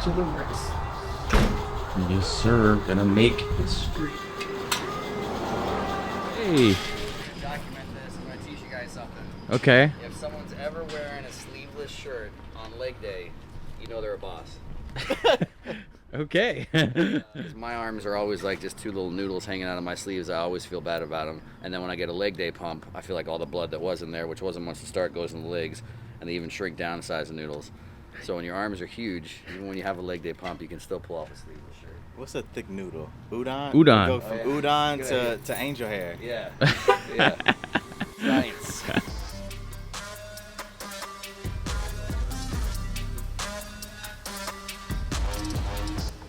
to the race. Yes, sir. Gonna make history. Hey. Document this. I'm gonna teach you guys something. Okay. If someone's ever wearing a sleeveless shirt on leg day, you know they're a boss. Okay. 'Cause my arms are always like just two little noodles hanging out of my sleeves. I always feel bad about them. And then when I get a leg day pump, I feel like all the blood that was in there, which wasn't much to start, goes in the legs, and they even shrink down the size of noodles. So when your arms are huge, even when you have a leg day pump, you can still pull off a sleeveless shirt. What's a thick noodle? Udon? Udon. Go from udon to angel hair. Yeah. Yeah. Science.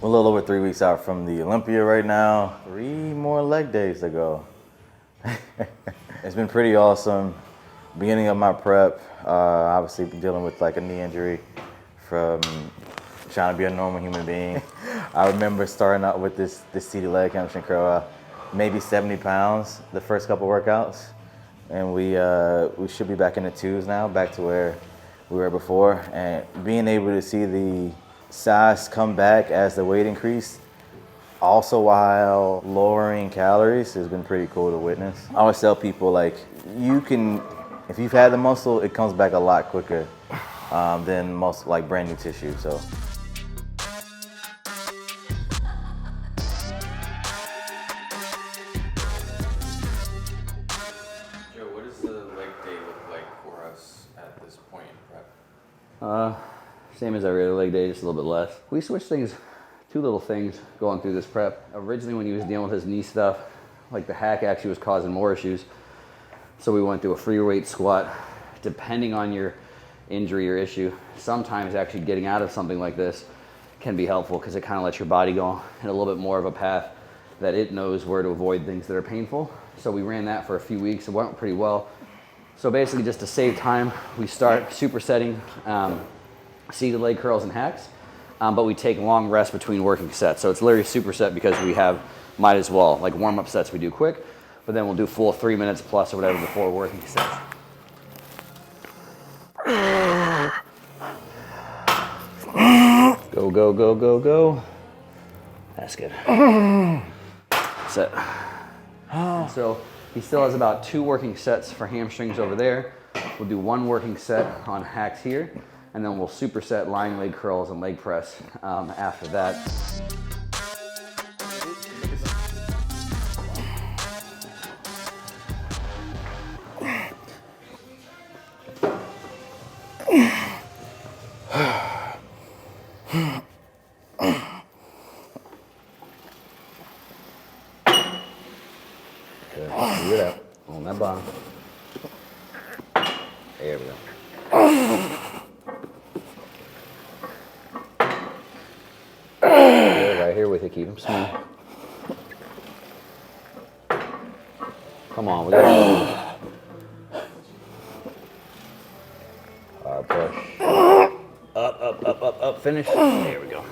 We're a little over 3 weeks out from the Olympia right now. 3 more leg days to go. It's been pretty awesome. Beginning of my prep, obviously dealing with like a knee injury from trying to be a normal human being. I remember starting out with this seated leg hamstring curl, maybe 70 pounds the first couple workouts. And we should be back in the twos now, back to where we were before. And being able to see the size come back as the weight increased, also while lowering calories, has been pretty cool to witness. I always tell people, like, you can, if you've had the muscle, it comes back a lot quicker than most like brand new tissue. So. Joe, what does the leg day look like for us at this point in prep? Same as every other leg day, just a little bit less. We switched things, two little things going through this prep. Originally when he was dealing with his knee stuff, like the hack actually was causing more issues. So we went to a free weight squat. Depending on your injury or issue, sometimes actually getting out of something like this can be helpful because it kind of lets your body go in a little bit more of a path that it knows where to avoid things that are painful. So we ran that for a few weeks. It went pretty well. So basically just to save time, we start supersetting seated leg curls and hacks, but we take long rests between working sets. So it's literally superset because we have, might as well, like warm-up sets we do quick, but then we'll do full 3 minutes plus or whatever before working sets. Go, go, go, go, go. That's good. Set. So he still has about 2 working sets for hamstrings over there. We'll do 1 working set on hacks here, and then we'll superset lying leg curls and leg press after that. Good. Do it up on that bottom. There we go. Good, right here with you. Keep them smooth. Come on, we got hard push. Up, up, up, up, up. Finish. There we go.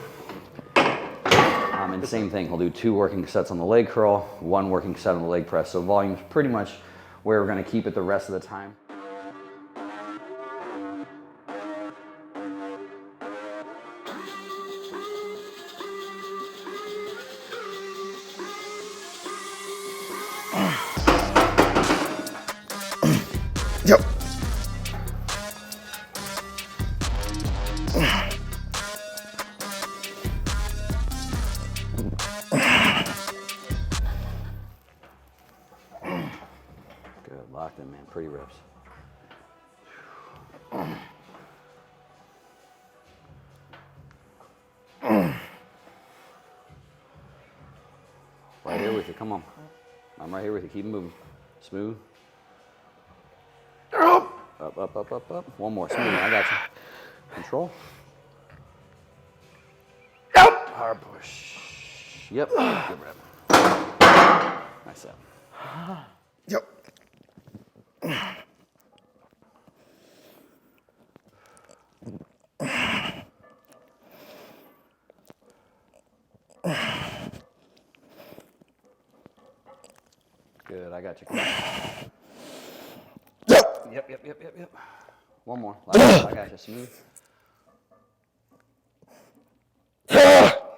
And the same thing. We'll do 2 working sets on the leg curl, 1 working set on the leg press. So volume's pretty much where we're going to keep it the rest of the time. Yep. Good, locked in, man. Pretty reps. Right here with you. Come on. I'm right here with you. Keep moving. Smooth. Up, up, up, up, up. One more. Smooth. I got you. Control. Yep. Hard push. Yep. Good rep. Nice up. Yep. Good. I got you. Yep. One more. I got you. Smooth.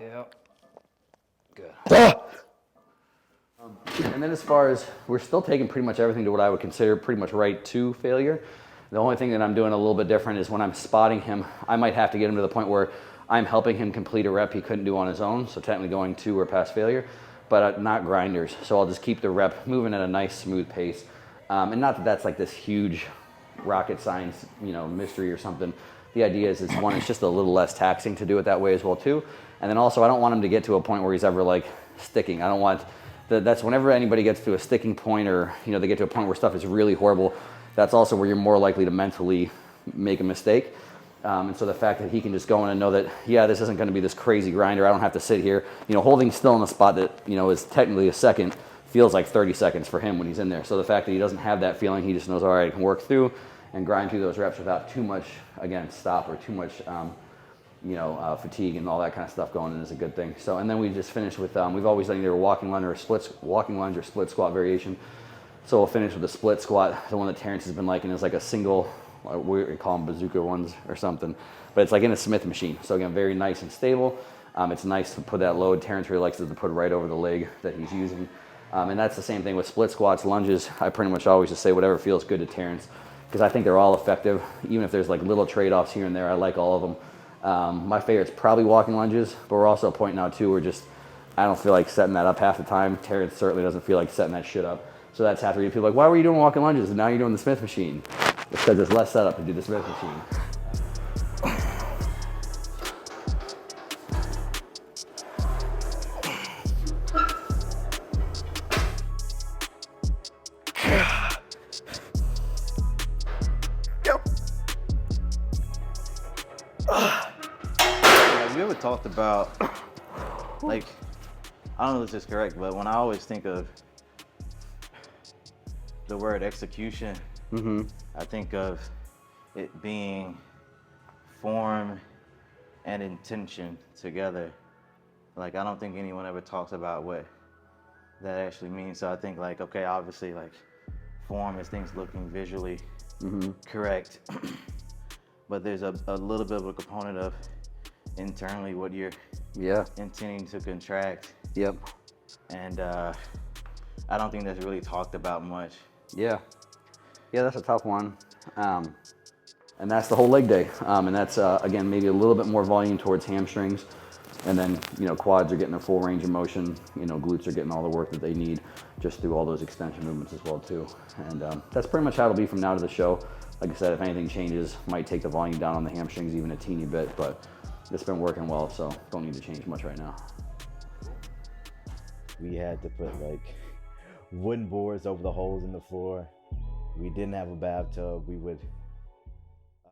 Yep. Good. And then as far as, we're still taking pretty much everything to what I would consider pretty much right to failure. The only thing that I'm doing a little bit different is when I'm spotting him, I might have to get him to the point where I'm helping him complete a rep he couldn't do on his own, so technically going to or past failure, but not grinders. So I'll just keep the rep moving at a nice smooth pace. And not that that's like this huge rocket science, mystery or something. The idea is one, it's just a little less taxing to do it that way as well too. And then also I don't want him to get to a point where he's ever like sticking. I don't want, that's whenever anybody gets to a sticking point or, they get to a point where stuff is really horrible, that's also where you're more likely to mentally make a mistake. And so the fact that he can just go in and know that, yeah, this isn't going to be this crazy grinder. I don't have to sit here, holding still in a spot that, is technically a second, feels like 30 seconds for him when he's in there. So the fact that he doesn't have that feeling, he just knows, all right, I can work through and grind through those reps without too much, again, stop or too much, fatigue and all that kind of stuff going in is a good thing. So, and then we just finish with, we've always done either a walking lunge or split squat variation. So we'll finish with a split squat. The one that Terrence has been liking is like a single, we call them bazooka ones or something, but it's like in a Smith machine. So again, very nice and stable. It's nice to put that load. Terrence really likes it to put right over the leg that he's using. And that's the same thing with split squats, lunges. I pretty much always just say whatever feels good to Terrence, because I think they're all effective. Even if there's like little trade-offs here and there, I like all of them. My favorite's probably walking lunges, but we're also pointing out too, I don't feel like setting that up half the time. Terrence certainly doesn't feel like setting that shit up. So that's half the reason people are like, why were you doing walking lunges and now you're doing the Smith machine? It's because there's less setup to do the Smith machine. Have you ever talked about, like, I don't know if this is correct, but when I always think of the word execution, I think of it being form and intention together. Like, I don't think anyone ever talks about what that actually means. So I think, like, okay, obviously, like, form is things looking visually correct, but there's a little bit of a component of internally what you're intending to contract. Yep. And I don't think that's really talked about much. Yeah, that's a tough one. And that's the whole leg day. And that's, again, maybe a little bit more volume towards hamstrings. And then, quads are getting their full range of motion. Glutes are getting all the work that they need just through all those extension movements as well, too. And that's pretty much how it'll be from now to the show. Like I said, if anything changes, might take the volume down on the hamstrings even a teeny bit, but it's been working well, so don't need to change much right now. We had to put like wooden boards over the holes in the floor. We didn't have a bathtub. We would